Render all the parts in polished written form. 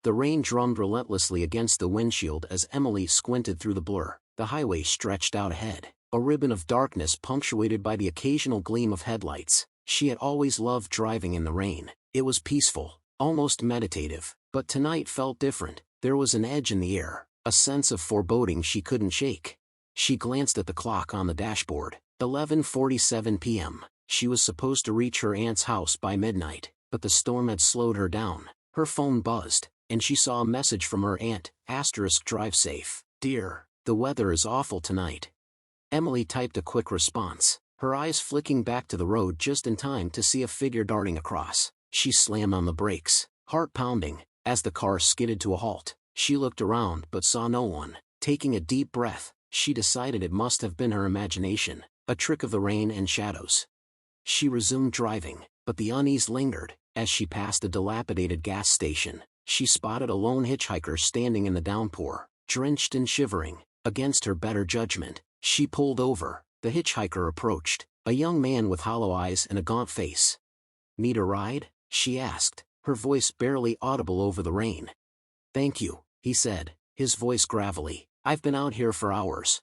The rain drummed relentlessly against the windshield as Emily squinted through the blur. The highway stretched out ahead, a ribbon of darkness punctuated by the occasional gleam of headlights. She had always loved driving in the rain. It was peaceful, almost meditative, but tonight felt different. There was an edge in the air, a sense of foreboding she couldn't shake. She glanced at the clock on the dashboard. 11:47 p.m. She was supposed to reach her aunt's house by midnight, but the storm had slowed her down. Her phone buzzed, and she saw a message from her aunt, *drive safe. Dear, the weather is awful tonight. Emily typed a quick response, her eyes flicking back to the road just in time to see a figure darting across. She slammed on the brakes, heart pounding, as the car skidded to a halt. She looked around but saw no one. Taking a deep breath, she decided it must have been her imagination, a trick of the rain and shadows. She resumed driving, but the unease lingered. As she passed a dilapidated gas station, she spotted a lone hitchhiker standing in the downpour, drenched and shivering. Against her better judgment, she pulled over. The hitchhiker approached, a young man with hollow eyes and a gaunt face. "Need a ride?" she asked, her voice barely audible over the rain. "Thank you," he said, his voice gravelly. "I've been out here for hours."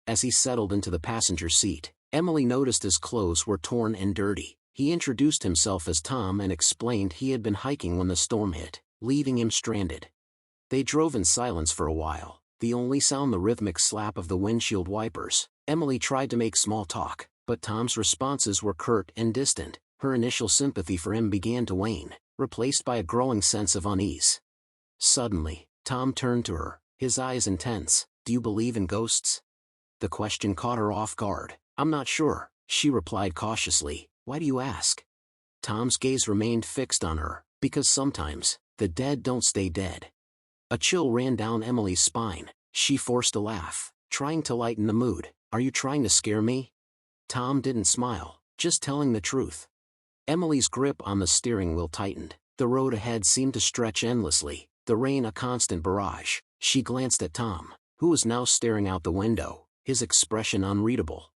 As he settled into the passenger seat, Emily noticed his clothes were torn and dirty. He introduced himself as Tom and explained he had been hiking when the storm hit, leaving him stranded. They drove in silence for a while, the only sound the rhythmic slap of the windshield wipers. Emily tried to make small talk, but Tom's responses were curt and distant. Her initial sympathy for him began to wane, replaced by a growing sense of unease. Suddenly, Tom turned to her, his eyes intense. "Do you believe in ghosts?" The question caught her off guard. "I'm not sure," she replied cautiously. "Why do you ask?" Tom's gaze remained fixed on her. "Because sometimes, the dead don't stay dead." A chill ran down Emily's spine. She forced a laugh, trying to lighten the mood. "Are you trying to scare me?" Tom didn't smile, just telling the truth. Emily's grip on the steering wheel tightened. The road ahead seemed to stretch endlessly, the rain a constant barrage. She glanced at Tom, who was now staring out the window, his expression unreadable.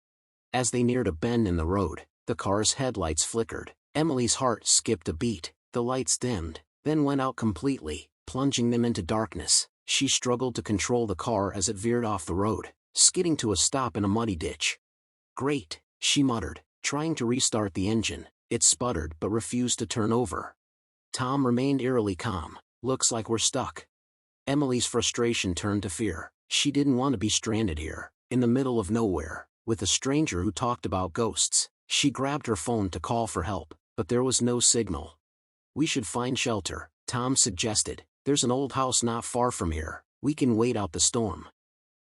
As they neared a bend in the road, the car's headlights flickered. Emily's heart skipped a beat. The lights dimmed, then went out completely, plunging them into darkness. She struggled to control the car as it veered off the road, skidding to a stop in a muddy ditch. "Great," she muttered, trying to restart the engine. It sputtered but refused to turn over. Tom remained eerily calm. "Looks like we're stuck." Emily's frustration turned to fear. She didn't want to be stranded here, in the middle of nowhere, with a stranger who talked about ghosts. She grabbed her phone to call for help, but there was no signal. "We should find shelter," Tom suggested. "There's an old house not far from here. We can wait out the storm."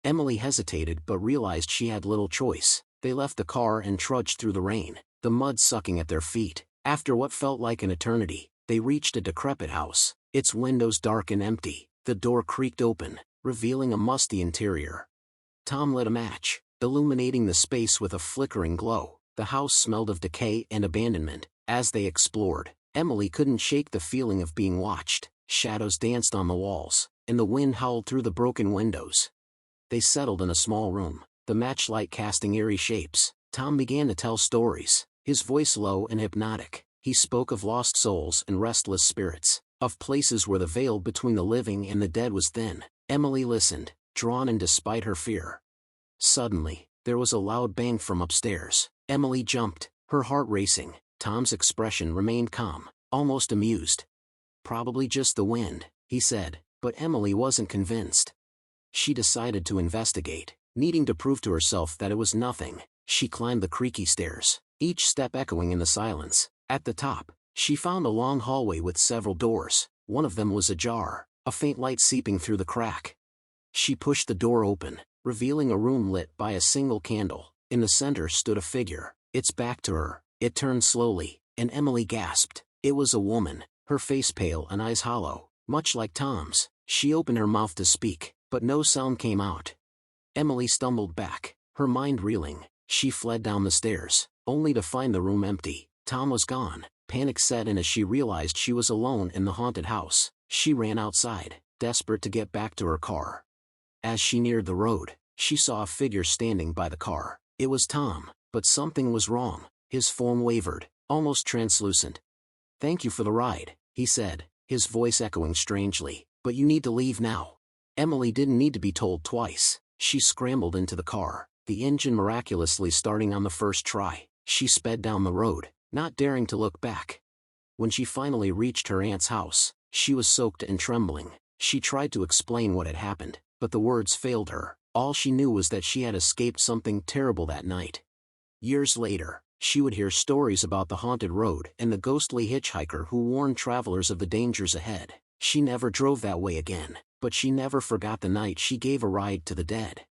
Emily hesitated but realized she had little choice. They left the car and trudged through the rain, the mud sucking at their feet. After what felt like an eternity, they reached a decrepit house, its windows dark and empty. The door creaked open, revealing a musty interior. Tom lit a match, illuminating the space with a flickering glow. The house smelled of decay and abandonment. As they explored, Emily couldn't shake the feeling of being watched. Shadows danced on the walls, and the wind howled through the broken windows. They settled in a small room, the matchlight casting eerie shapes. Tom began to tell stories, his voice low and hypnotic. He spoke of lost souls and restless spirits, of places where the veil between the living and the dead was thin. Emily listened, drawn in despite her fear. Suddenly, there was a loud bang from upstairs. Emily jumped, her heart racing. Tom's expression remained calm, almost amused. "Probably just the wind," he said, but Emily wasn't convinced. She decided to investigate, needing to prove to herself that it was nothing. She climbed the creaky stairs, each step echoing in the silence. At the top, she found a long hallway with several doors. One of them was ajar, a faint light seeping through the crack. She pushed the door open, revealing a room lit by a single candle. In the center stood a figure, its back to her. It turned slowly, and Emily gasped. It was a woman, her face pale and eyes hollow, much like Tom's. She opened her mouth to speak, but no sound came out. Emily stumbled back, her mind reeling. She fled down the stairs, only to find the room empty. Tom was gone. Panic set in as she realized she was alone in the haunted house. She ran outside, desperate to get back to her car. As she neared the road, she saw a figure standing by the car. It was Tom, but something was wrong. His form wavered, almost translucent. "Thank you for the ride," he said, his voice echoing strangely. But you need to leave now. Emily didn't need to be told twice. She scrambled into the car, the engine miraculously starting on the first try. She sped down the road, not daring to look back. When she finally reached her aunt's house, she was soaked and trembling. She tried to explain what had happened, but the words failed her. All she knew was that she had escaped something terrible that night. Years later, she would hear stories about the haunted road and the ghostly hitchhiker who warned travelers of the dangers ahead. She never drove that way again, but she never forgot the night she gave a ride to the dead.